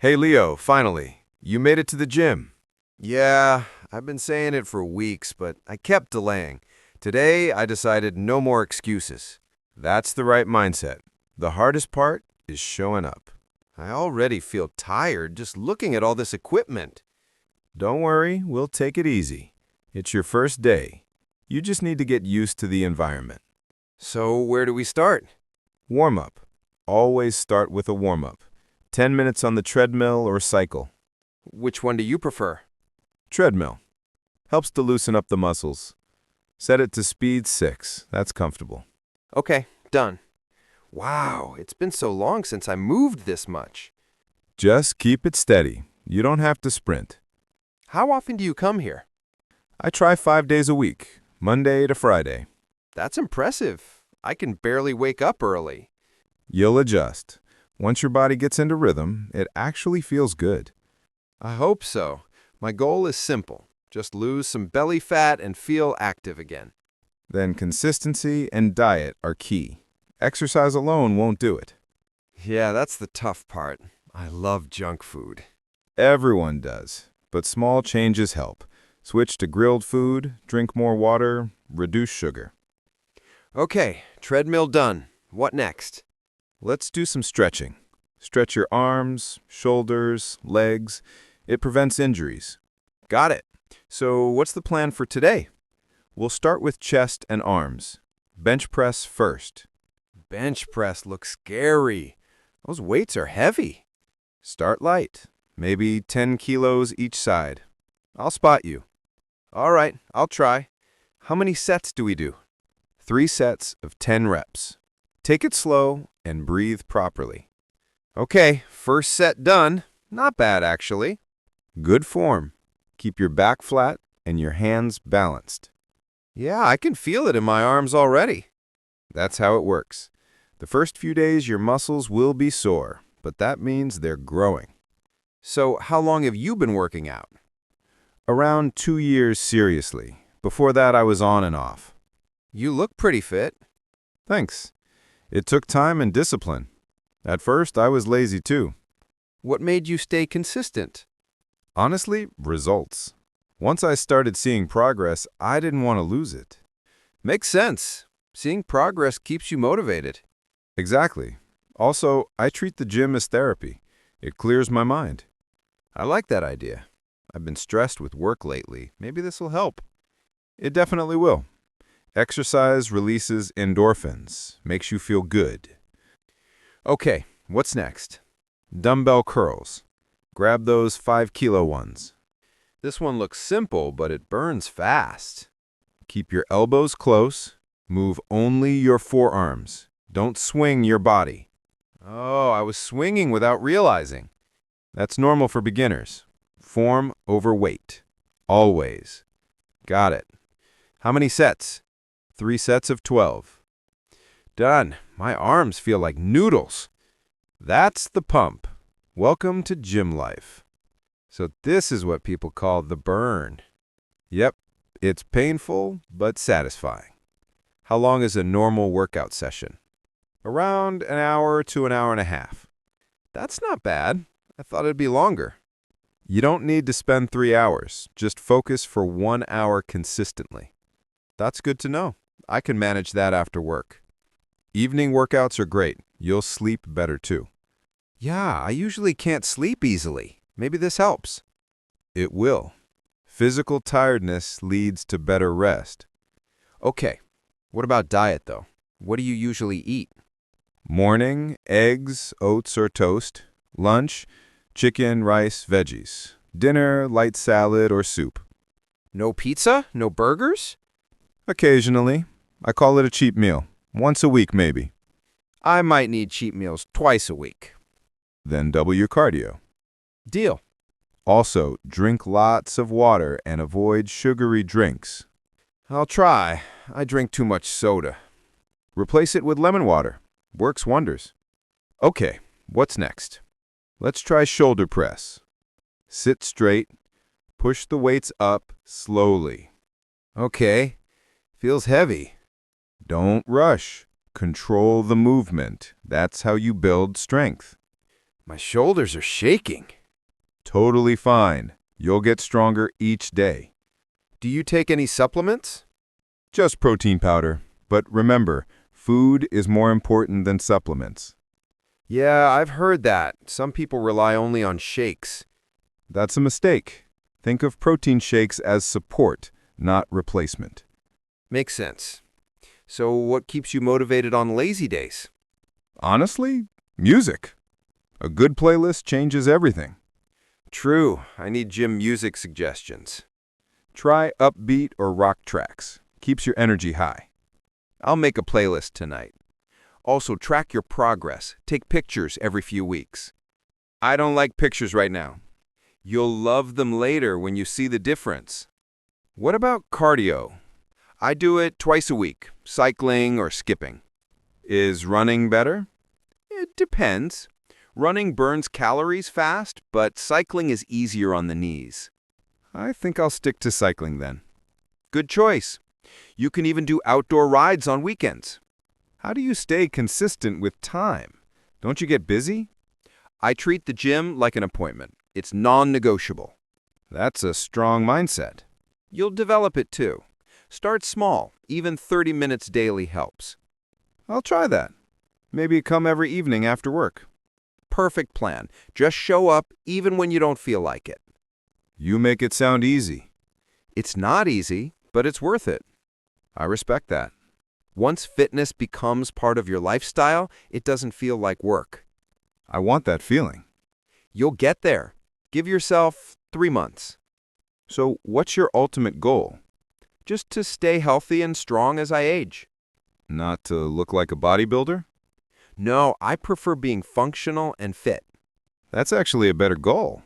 Hey Leo, finally, you made it to the gym. Yeah, I've been saying it for weeks, but I kept delaying. Today, I decided no more excuses. That's the right mindset. The hardest part is showing up. I already feel tired just looking at all this equipment. Don't worry, we'll take it easy. It's your first day. You just need to get used to the environment. So, where do we start? Warm up. Always start with a warm up. 10 minutes on the treadmill or cycle. Which one do you prefer? Treadmill. Helps to loosen up the muscles. Set it to speed 6. That's comfortable. Okay, done. Wow, it's been so long since I moved this much. Just keep it steady. You don't have to sprint. How often do you come here? I try 5 days a week, Monday to Friday. That's impressive. I can barely wake up early. You'll adjust. Once your body gets into rhythm, it actually feels good. I hope so. My goal is simple. Just lose some belly fat and feel active again. Then consistency and diet are key. Exercise alone won't do it. Yeah, that's the tough part. I love junk food. Everyone does, but small changes help. Switch to grilled food, drink more water, reduce sugar. Okay, treadmill done. What next? Let's do some stretching. Stretch your arms, shoulders, legs. It prevents injuries. Got it. So what's the plan for today? We'll start with chest and arms. Bench press first. Bench press looks scary. Those weights are heavy. Start light, maybe 10 kilos each side. I'll spot you. All right, I'll try. How many sets do we do? 3 sets of 10 reps. Take it slow and breathe properly. Okay, first set done. Not bad, actually. Good form. Keep your back flat and your hands balanced. Yeah, I can feel it in my arms already. That's how it works. The first few days your muscles will be sore, but that means they're growing. So, how long have you been working out? Around 2 years seriously. Before that I was on and off. You look pretty fit. Thanks. It took time and discipline. At first I was lazy too. What made you stay consistent? Honestly, results. Once I started seeing progress, I didn't want to lose it. Makes sense. Seeing progress keeps you motivated. Exactly. Also, I treat the gym as therapy. It clears my mind. I like that idea. I've been stressed with work lately. Maybe this will help. It definitely will. Exercise releases endorphins, makes you feel good. Okay, what's next? Dumbbell curls. Grab those 5-kilo ones. This one looks simple, but it burns fast. Keep your elbows close. Move only your forearms. Don't swing your body. Oh, I was swinging without realizing. That's normal for beginners. Form over weight. Always. Got it. How many sets? 3 sets of 12. Done. My arms feel like noodles. That's the pump. Welcome to gym life. So this is what people call the burn. Yep, it's painful but satisfying. How long is a normal workout session? Around an hour to an hour and a half. That's not bad. I thought it'd be longer. You don't need to spend 3 hours. Just focus for 1 hour consistently. That's good to know. I can manage that after work. Evening workouts are great. You'll sleep better too. Yeah, I usually can't sleep easily. Maybe this helps. It will. Physical tiredness leads to better rest. Okay, what about diet though? What do you usually eat? Morning, eggs, oats or toast. Lunch, chicken, rice, veggies. Dinner, light salad or soup. No pizza? No burgers? Occasionally. I call it a cheap meal. Once a week maybe. I might need cheat meals twice a week. Then double your cardio. Deal. Also, drink lots of water and avoid sugary drinks. I'll try. I drink too much soda. Replace it with lemon water. Works wonders. Okay, what's next? Let's try shoulder press. Sit straight. Push the weights up slowly. Okay. Feels heavy. Don't rush. Control the movement. That's how you build strength. My shoulders are shaking. Totally fine. You'll get stronger each day. Do you take any supplements? Just protein powder. But remember, food is more important than supplements. Yeah, I've heard that. Some people rely only on shakes. That's a mistake. Think of protein shakes as support, not replacement. Makes sense. So what keeps you motivated on lazy days? Honestly, music. A good playlist changes everything. True, I need gym music suggestions. Try upbeat or rock tracks. Keeps your energy high. I'll make a playlist tonight. Also, track your progress. Take pictures every few weeks. I don't like pictures right now. You'll love them later when you see the difference. What about cardio? I do it twice a week, cycling or skipping. Is running better? It depends. Running burns calories fast, but cycling is easier on the knees. I think I'll stick to cycling then. Good choice. You can even do outdoor rides on weekends. How do you stay consistent with time? Don't you get busy? I treat the gym like an appointment. It's non-negotiable. That's a strong mindset. You'll develop it too. Start small. Even 30 minutes daily helps. I'll try that. Maybe come every evening after work. Perfect plan. Just show up even when you don't feel like it. You make it sound easy. It's not easy, but it's worth it. I respect that. Once fitness becomes part of your lifestyle, it doesn't feel like work. I want that feeling. You'll get there. Give yourself 3 months. So what's your ultimate goal? Just to stay healthy and strong as I age. Not to look like a bodybuilder? No, I prefer being functional and fit. That's actually a better goal.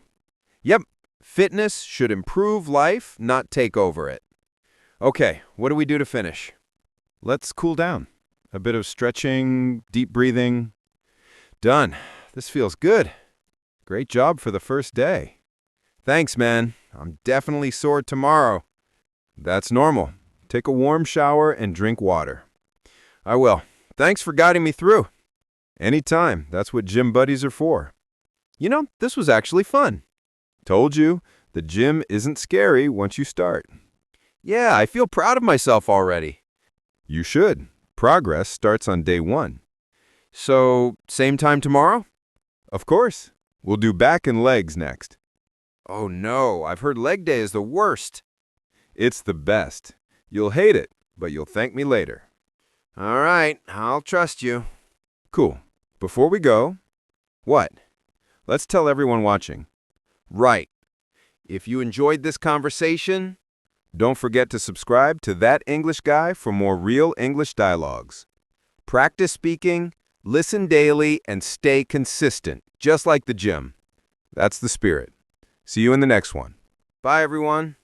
Yep, fitness should improve life, not take over it. Okay, what do we do to finish? Let's cool down. A bit of stretching, deep breathing. Done. This feels good. Great job for the first day. Thanks, man. I'm definitely sore tomorrow. That's normal. Take a warm shower and drink water. I will. Thanks for guiding me through. Anytime. That's what gym buddies are for. You know, this was actually fun. Told you, the gym isn't scary once you start. Yeah, I feel proud of myself already. You should. Progress starts on day 1. So, same time tomorrow? Of course. We'll do back and legs next. Oh no, I've heard leg day is the worst. It's the best. You'll hate it, but you'll thank me later. All right, I'll trust you. Cool. Before we go, What? let's tell everyone watching. Right. If you enjoyed this conversation, Don't forget to subscribe to That English Guy for more real English dialogues. practice speaking, listen daily, and stay consistent, just like the gym. That's the spirit. See you in the next one. Bye, everyone.